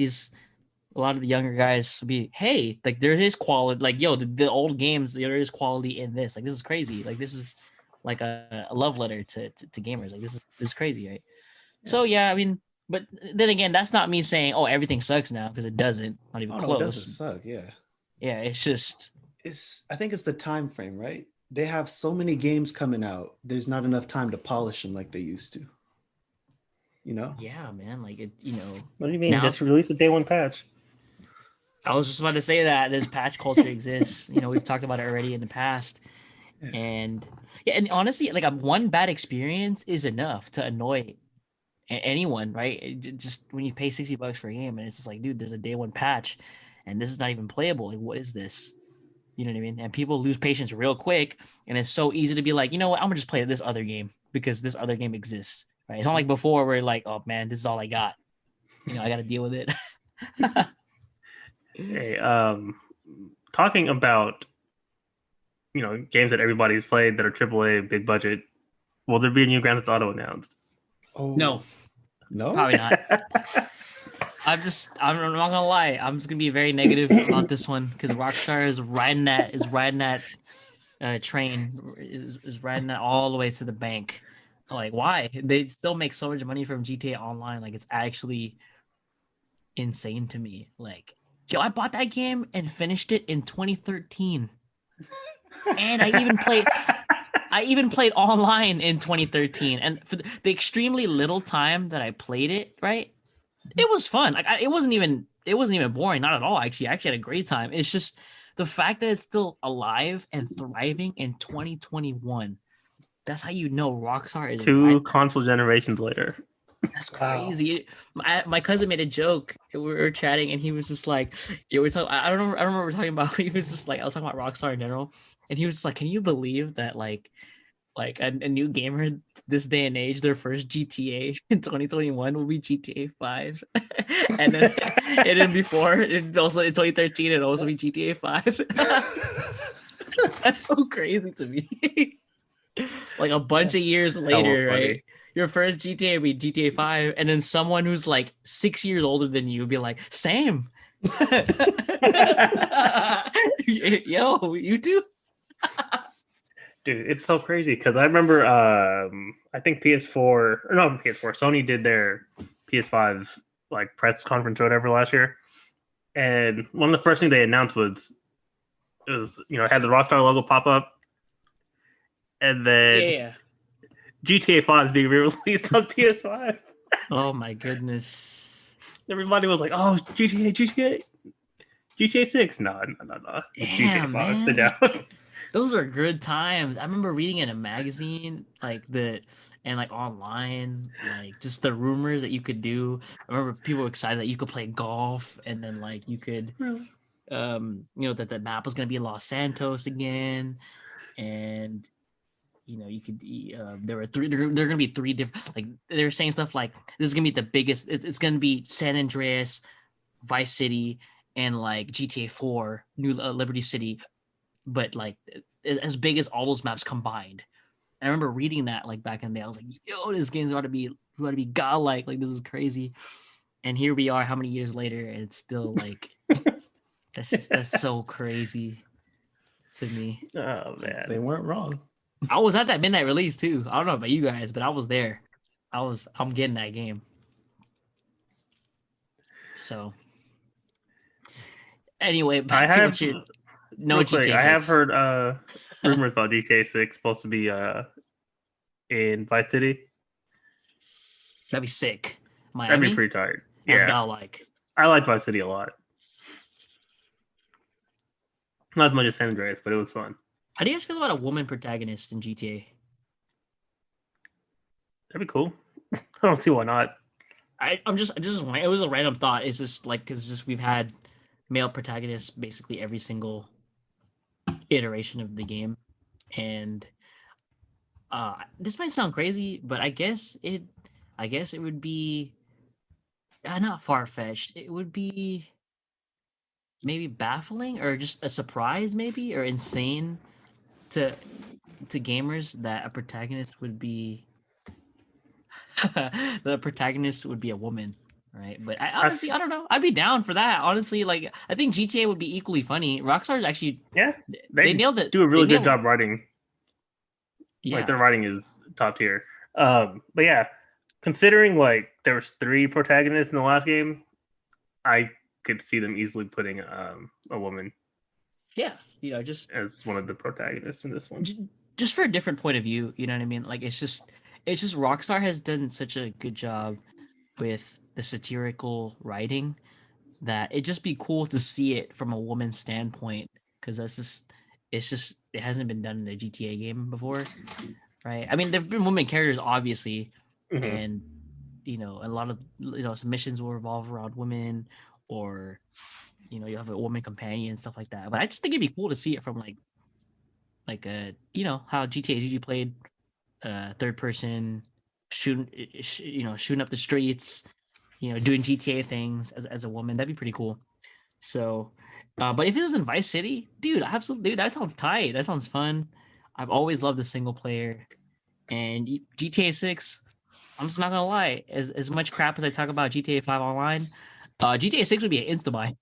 the younger guys will be, hey, like there is quality, like, yo, the old games, there is quality in this. Like, this is crazy. Like, this is like a love letter to gamers. Like, this is crazy, right? Yeah. So yeah, I mean, but then again, that's not me saying, oh, everything sucks now, because it doesn't. Not even Oh, close. no, it doesn't suck. Yeah. Yeah, it's just I think it's the time frame, right? They have so many games coming out. There's not enough time to polish them like they used to. Yeah, man. Like it, What do you mean? Now, Just release a day one patch. I was just about to say that this patch culture exists. We've talked about it already in the past. Yeah. And honestly, like one bad experience is enough to annoy anyone, right? Just when you pay $60 for a game and it's just like, dude, there's a day one patch and this is not even playable. Like, what is this? You know what I mean? And people lose patience real quick, and it's so easy to be like, you know what? I'm gonna just play this other game because this other game exists, right? It's not like before where like, oh man, this is all I got. I got to deal with it. Hey, talking about games that everybody's played that are AAA, big budget. Will there be a new Grand Theft Auto announced? Oh No, probably probably not. I'm not gonna lie. I'm just gonna be very negative about this one because Rockstar is riding that train, is riding that all the way to the bank. Like, why? They still make so much money from GTA Online. Like, it's actually insane to me. Like, yo, I bought that game and finished it in 2013, and I even played online in 2013. And for the extremely little time that I played it, right, it was fun. Like, it wasn't even boring, not at all. Actually, I actually had a great time. It's just the fact that it's still alive and thriving in 2021. That's how you know Rockstar is 2 console generations later. That's crazy. Wow. My cousin made a joke. We were chatting, and he was just like, "Yo, we're talking." I don't remember what we're talking about. He was just like, I was talking about Rockstar in general, and he was just like, "Can you believe that like a new gamer this day and age, their first GTA in 2021 will be GTA 5, and then before, and also in 2013, it'll also be GTA 5." That's so crazy to me. Like a bunch of years later, right? Your first GTA would be GTA 5, and then someone who's like 6 years older than you would be like, same. Yo, you too? Dude, it's so crazy because I remember I think Sony did their PS5 like press conference or whatever last year. And one of the first things they announced was had the Rockstar logo pop up. And then GTA 5 is being re-released on PS5. Oh my goodness. Everybody was like, oh, GTA 6. No. It's GTA 5. Man. Sit down. Those are good times. I remember reading in a magazine, and like online, like just the rumors that you could do. I remember people were excited that you could play golf, and then like you could, that the map was gonna be Los Santos again, and you could there were three. There are gonna be three different. Like they were saying stuff like this is gonna be the biggest. It's gonna be San Andreas, Vice City, and like GTA 4, New Liberty City, but like as big as all those maps combined. I remember reading that like back in the day. I was like, "Yo, this game's ought to be godlike. Like this is crazy." And here we are, how many years later, and it's still like that's so crazy to me. Oh man, They weren't wrong. I was at that midnight release too. I don't know about you guys, but I was there. I'm getting that game. So anyway, back to what you know. GTA 6. I have heard rumors about GTA 6 supposed to be in Vice City. That'd be sick. Miami? That'd be pretty tight. That's Yeah, godlike. I like Vice City a lot. Not as much as San Andreas, but it was fun. How do you guys feel about a woman protagonist in GTA? That'd be cool. I don't see why not. I'm just it was a random thought. It's just like because we've had male protagonists basically every single iteration of the game, and this might sound crazy, but I guess it would be not far-fetched. It would be maybe baffling or just a surprise, maybe, or insane to gamers that a protagonist would be the protagonist would be a woman, right? But I honestly, I don't know. I'd be down for that. Honestly, like I think GTA would be equally funny. Rockstar's actually they nailed it. Do a really good job writing. Yeah. Like their writing is top tier. But yeah, considering like there was 3 protagonists in the last game, I could see them easily putting a woman. Yeah, just as one of the protagonists in this one. Just for a different point of view, you know what I mean? Like it's just Rockstar has done such a good job with the satirical writing that it'd just be cool to see it from a woman's standpoint, because it hasn't been done in a GTA game before, right? I mean, there've been women characters obviously, and a lot of some missions will revolve around women, or you have a woman companion and stuff like that. But I just think it'd be cool to see it from like how GTA is usually played, third person, shooting up the streets, doing GTA things as a woman. That'd be pretty cool. So, but if it was in Vice City, dude, absolutely, dude, that sounds tight. That sounds fun. I've always loved the single player, and GTA 6. I'm just not gonna lie. As much crap as I talk about GTA 5 online, GTA 6 would be an insta buy.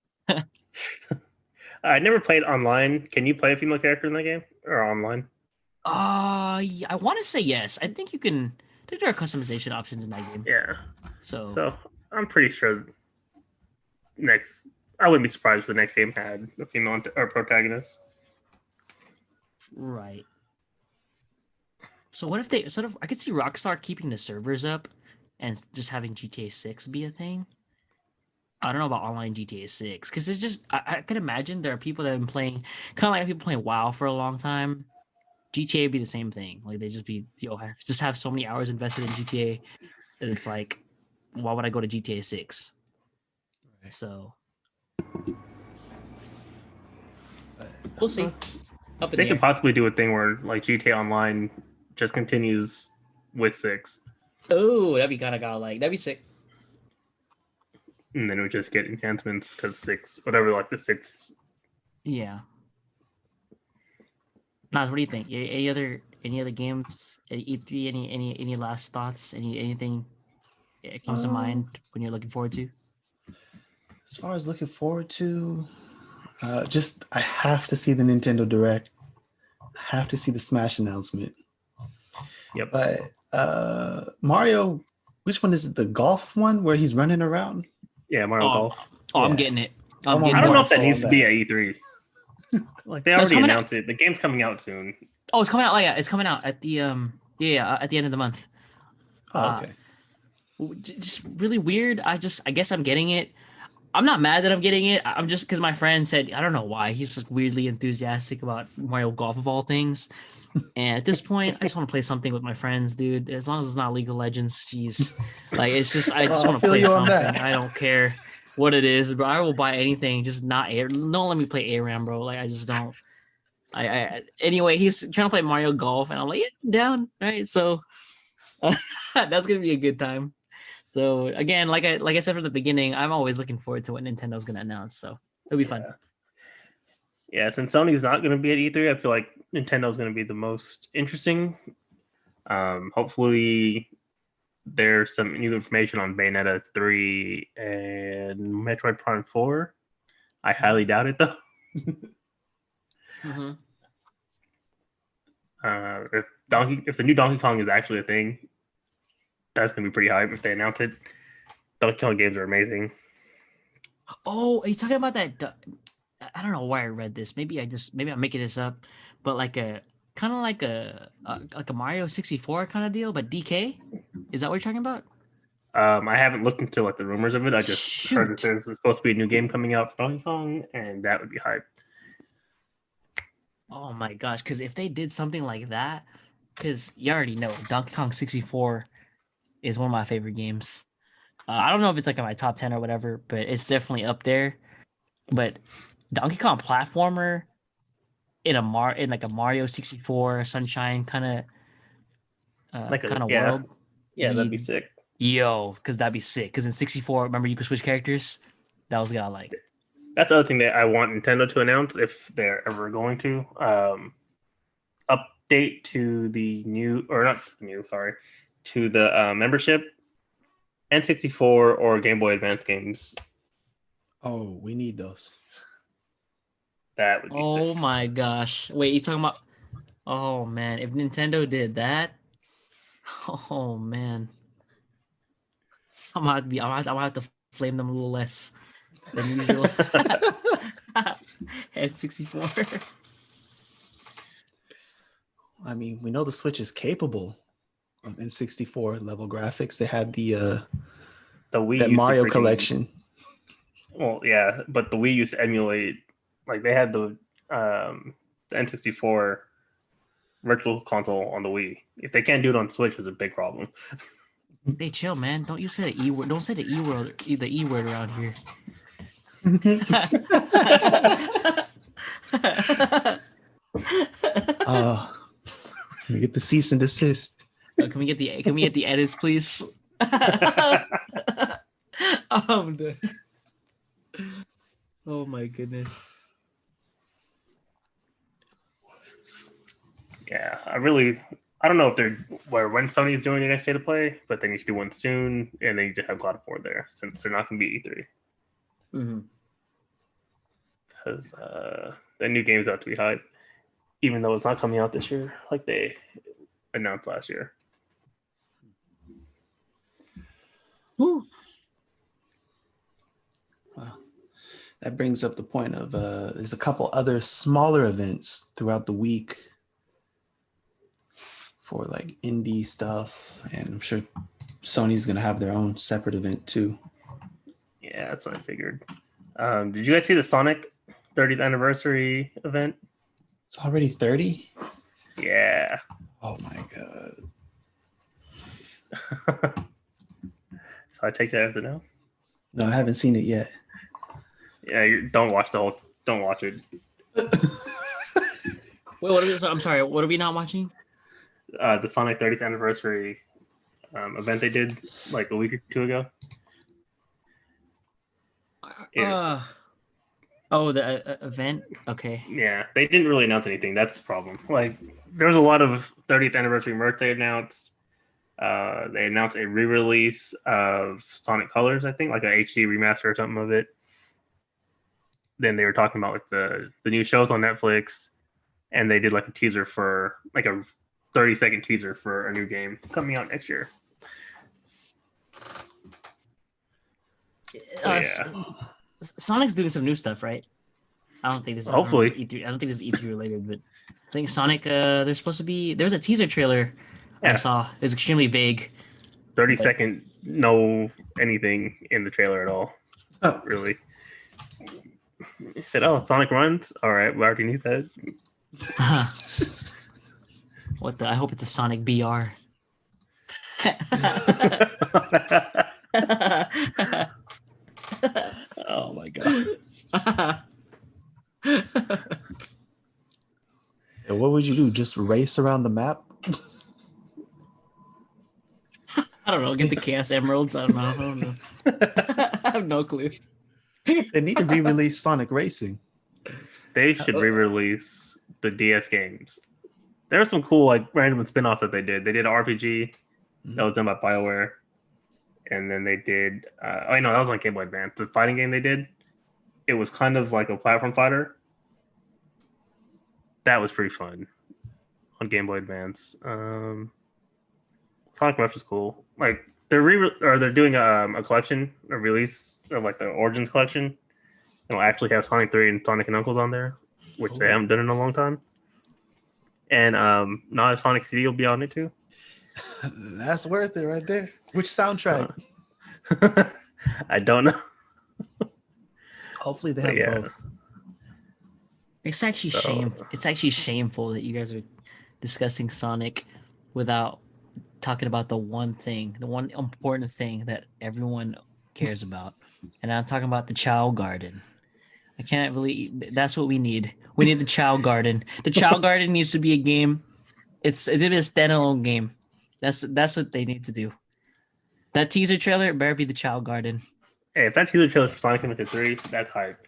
I never played online. Can you play a female character in that game or online? I want to say yes. I think you can. I think there are customization options in that game. Yeah. So I'm pretty sure I wouldn't be surprised if the next game had a female or protagonist. Right. So what if they I could see Rockstar keeping the servers up and just having GTA 6 be a thing. I don't know about online GTA 6 because it's just I can imagine there are people that have been playing kind of like people playing WoW for a long time. GTA would be the same thing. Like they just have so many hours invested in GTA that it's like, why would I go to GTA 6? Right. So we'll see. They could possibly do a thing where like GTA Online just continues with 6. Oh, that'd be kind of godlike. That'd be sick. And then we just get enhancements because 6, whatever, like the 6. Yeah. Naz, what do you think? Any other games? E3? Any last thoughts? Anything that comes to mind when you're looking forward to? As far as looking forward to, I have to see the Nintendo Direct. I have to see the Smash announcement. Yep. But Mario, which one is it? The golf one where he's running around? Yeah, Mario Golf. Oh, I'm getting it. I don't know if that needs to be at E3. Like they already announced it. The game's coming out soon. Oh, it's coming out. Yeah, it's coming out at the at the end of the month. Oh, okay. Just really weird. I guess I'm getting it. I'm not mad that I'm getting it. I'm just because my friend said, I don't know why, he's just weirdly enthusiastic about Mario Golf of all things. And at this point, I just want to play something with my friends, dude. As long as it's not League of Legends, jeez. Like it's just I just want to play something. I don't care. what it is, bro. I will buy anything, just not air. Don't let me play ARAM, bro. Like I just don't. Anyway, he's trying to play Mario Golf, and I'm like, yeah, I'm down, right? So that's gonna be a good time. So again, like I said from the beginning, I'm always looking forward to what Nintendo's gonna announce. So it'll be fun. Yeah, since Sony's not going to be at E3, I feel like Nintendo's going to be the most interesting. Hopefully, there's some new information on Bayonetta 3 and Metroid Prime 4. I highly doubt it, though. Mm-hmm. If the new Donkey Kong is actually a thing, that's going to be pretty hype if they announce it. Donkey Kong games are amazing. Oh, are you talking about that? I don't know why I read this. Maybe I'm making this up, but like a kind of like a Mario 64 kind of deal, but DK. Is that what you're talking about? I haven't looked into like the rumors of it. I just heard that there's supposed to be a new game coming out for Donkey Kong, and that would be hype. Oh my gosh! Because if they did something like that, because you already know Donkey Kong 64 is one of my favorite games. I don't know if it's like in my top 10 or whatever, but it's definitely up there. But Donkey Kong platformer in like a Mario 64 Sunshine kind of world. Yeah, that'd be sick. Yo, because that'd be sick. Because in 64, remember you could switch characters? That was godlike. That's the other thing that I want Nintendo to announce if they're ever going to. Update to the new, or not the new, sorry, to the membership, N64 or Game Boy Advance games. Oh, we need those. That would be Oh sick. my gosh. Wait, you talking about... Oh man, if Nintendo did that... Oh man. I'm gonna have to flame them a little less than usual. N64. I mean, we know the Switch is capable of N64 level graphics. They had the Wii that Mario collection. Well, yeah, but the Wii used to emulate, like they had the N64 virtual console on the Wii. If they can't do it on Switch, it's a big problem. Hey, chill, man. Don't you say the E word. Don't say the E word around here. Can we get the cease and desist? Can we get the edits, please? I'm dead. Oh my goodness. Yeah, I don't know if when Sony's doing the next State of Play, but they need to do one soon, and they need to have God of War there since they're not going to be E3. Mm-hmm. Because the new game's out to be hype, even though it's not coming out this year like they announced last year. Woo. Wow. That brings up the point of there's a couple other smaller events throughout the week for like indie stuff, and I'm sure Sony's gonna have their own separate event too. Yeah, that's what I figured. Did you guys see the Sonic 30th anniversary event? It's already 30? Yeah. Oh my god. So I take that as a no. No, I haven't seen it yet. Yeah, don't watch it. Wait, I'm sorry. What are we not watching? The Sonic 30th anniversary event they did like a week or two ago. Yeah. Oh, the event? Okay. Yeah, they didn't really announce anything. That's the problem. Like, there was a lot of 30th anniversary merch they announced. They announced a re-release of Sonic Colors, I think, like an HD remaster or something of it. Then they were talking about like the new shows on Netflix, and they did like a teaser for like a 30-second teaser for a new game coming out next year. Sonic's doing some new stuff, right? I don't think this is hopefully. I don't think this is E3 related, but I think Sonic. There's supposed to be. There's a teaser trailer I saw. It was extremely vague. 30-second, no anything in the trailer at all. Oh. Really. He said, "Oh, Sonic runs. All right, we already knew that." What the? I hope it's a Sonic BR. Oh my god. And what would you do? Just race around the map? I don't know. Get the Chaos Emeralds. I don't know. I have no clue. They need to re-release Sonic Racing. They should re-release the DS games. There were some cool like random spin-offs that they did. They did an RPG that was done by BioWare, and then they did. That was on Game Boy Advance. The fighting game they did. It was kind of like a platform fighter. That was pretty fun on Game Boy Advance. Sonic Rush is cool. Like they're doing a collection, a release of like the Origins collection. It'll actually have Sonic 3 and Sonic and Knuckles on there, which they haven't done in a long time. And not a Sonic CD will be on it too. That's worth it right there. Which soundtrack? I don't know. Hopefully they have both. It's actually It's actually shameful that you guys are discussing Sonic without talking about the one important thing that everyone cares about, and I'm talking about the Chow Garden. I can't believe that's what we need. We need the Chow Garden. The Chow Garden needs to be a game. It's a standalone game. That's what they need to do. That teaser trailer better be the Chow Garden. Hey, if that teaser trailer for Sonic Adventure 3, that's hype.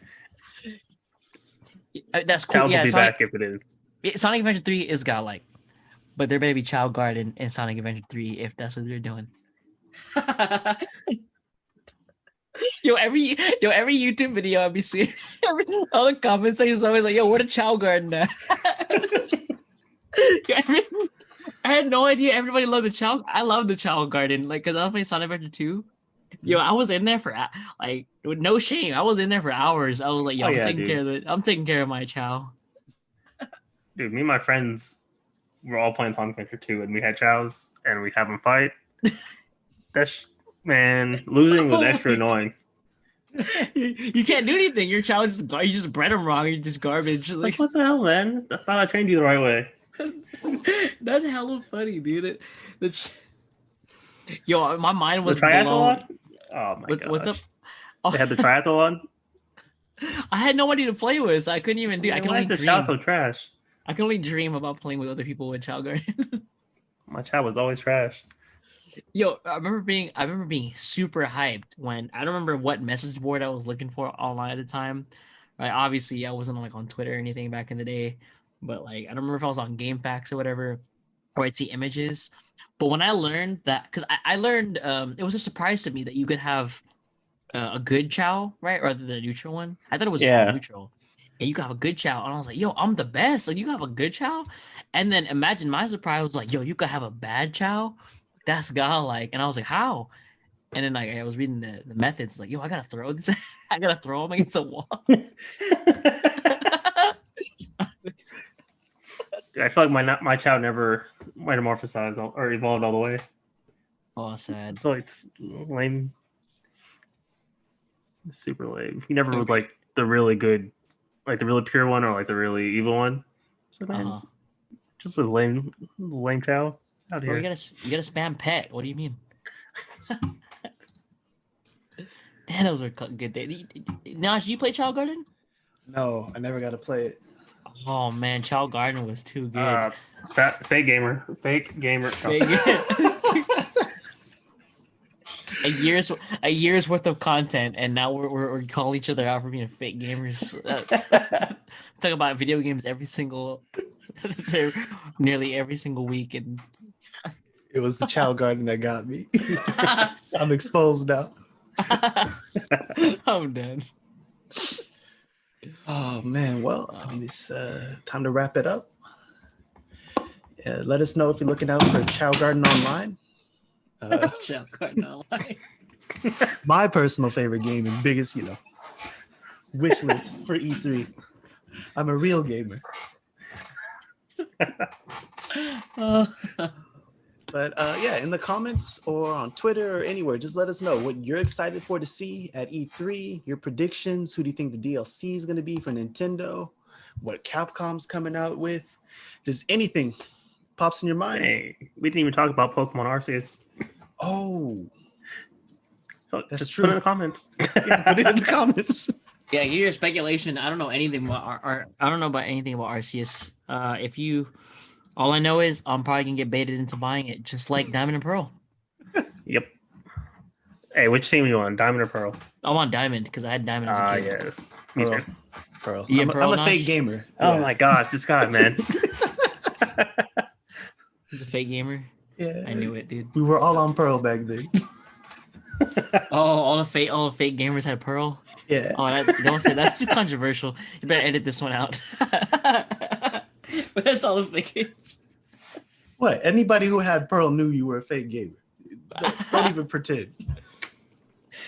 That's cool. Chow will be back if it is. Sonic Adventure 3 is godlike, but there better be Chow Garden in Sonic Adventure 3 if that's what they're doing. Every YouTube video I'll be seeing, all the comment sections always like, "Yo, what a Chow Garden at?" I had no idea everybody loved the Chow. I love the Chow Garden, like because I was playing Sonic Adventure 2. I was in there for like with no shame. I was in there for hours. I was like, I'm taking care of it. I'm taking care of my Chow. Dude, me and my friends were all playing Sonic Adventure 2, and we had Chows, and we have them fight. Man, losing was extra annoying. You can't do anything. Your Chow you just bred them wrong. You're just garbage. Like what the hell, man? I thought I trained you the right way. That's hella funny, dude. My mind was the triathlon? blown. Oh my god! What's up? They had the triathlon. I had nobody to play with, so I couldn't even do. I can only dream. Chow so trash. I can only dream about playing with other people with Chow Garden. My Chow was always trash. I remember being super hyped when I don't remember what message board I was looking for online at the time. Right? Obviously, I wasn't like on Twitter or anything back in the day, but like I don't remember if I was on GameFAQs or whatever, or I'd see images. But when I learned that, because I learned, it was a surprise to me that you could have a good Chow, right, rather than a neutral one. I thought it was neutral. And you could have a good Chow, and I was like, "Yo, I'm the best! Like, you can have a good Chow." And then imagine my surprise was like, "Yo, you could have a bad Chow." That's godlike. And I was like, "How?" And then like I was reading the methods, like, "Yo, I gotta throw this. I gotta throw him against a wall." I feel like my Chow never metamorphosized or evolved all the way. Oh, sad. So it's lame. It's super lame. He never was like the really good, like the really pure one or like the really evil one. So man, just a lame Chow out here. You gotta spam pet. What do you mean? Man, those are good days. Nash, you play Chow Garden? No, I never got to play it. Oh man, Chow Garden was too good. Fake gamer. A year's worth of content, and now we're calling each other out for being fake gamers. Talk about video games nearly every single week, and it was the Chow Garden that got me. I'm exposed now. I'm done. Oh man, well, I mean, it's time to wrap it up. Let us know if you're looking out for Chow Garden Online. Chow Garden Online. My personal favorite game and biggest, wish list for E3. I'm a real gamer. But in the comments or on Twitter or anywhere, just let us know what you're excited for to see at E3, your predictions. Who do you think the DLC is going to be for Nintendo? What Capcom's coming out with? Just anything pops in your mind. Hey, we didn't even talk about Pokemon Arceus. Oh. So That's just true. put it in the comments. Yeah, put it in the comments. Yeah, hear your speculation. I don't know anything about I don't know about anything about Arceus. All I know is I'm probably gonna get baited into buying it, just like Diamond and Pearl. Yep. Hey, which team you on? Diamond or Pearl? I want Diamond because I had Diamond as a kid. Yes. Me Pearl. too. Pearl. You I'm, and a, Pearl, I'm a fake Nosh? gamer. Oh Yeah. my gosh, this guy, man. He's a fake gamer. Yeah. I knew it, dude. We were all on Pearl back then. Oh, all the fake gamers had Pearl. Yeah. Oh, don't say that's too controversial. You better edit this one out. But that's all the fake. What? Anybody who had Pearl knew you were a fake gamer. Don't even pretend.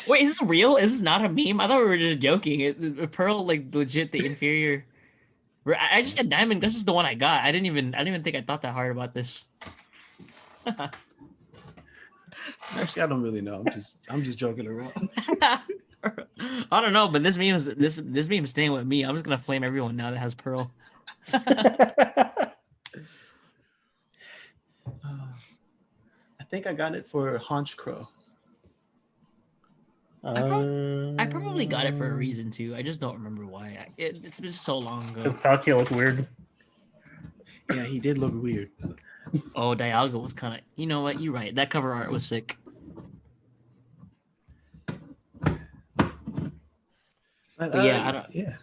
Wait, is this real? Is this not a meme? I thought we were just joking. Pearl, like legit, the inferior. I just had Diamond. This is the one I got. I didn't even think I thought that hard about this. Actually, I don't really know. I'm just joking around. I don't know, but this meme is staying with me. I'm just gonna flame everyone now that has Pearl. I think I got it for Haunch Crow. I probably got it for a reason too. I just don't remember why. It's been so long ago. Does Palkia look weird? Yeah, he did look weird. Oh, Dialga was kind of. You know what? You're right. That cover art was sick. Yeah, I don't. Yeah.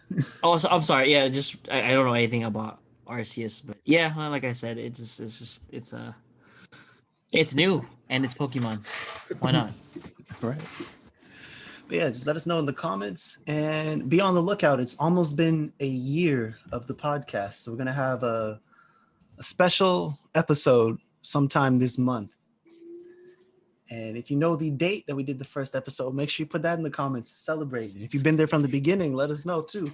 Oh, so, I'm sorry. Yeah, just I don't know anything about Arceus, but yeah, like I said, it's new and it's Pokemon. Why not? Right. But yeah, just let us know in the comments and be on the lookout. It's almost been a year of the podcast, so we're gonna have a special episode sometime this month. And if you know the date that we did the first episode, make sure you put that in the comments to celebrate. And if you've been there from the beginning, let us know too.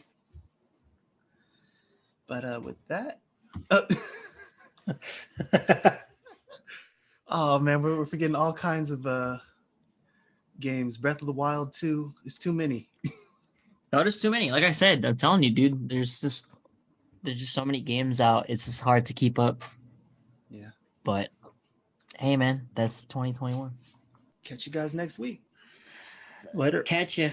But with that, oh man, we're forgetting all kinds of games. Breath of the Wild 2 is too many. No, there's too many. Like I said, I'm telling you, dude. There's just so many games out. It's just hard to keep up. Yeah. But hey, man, that's 2021. Catch you guys next week. Later. Catch ya.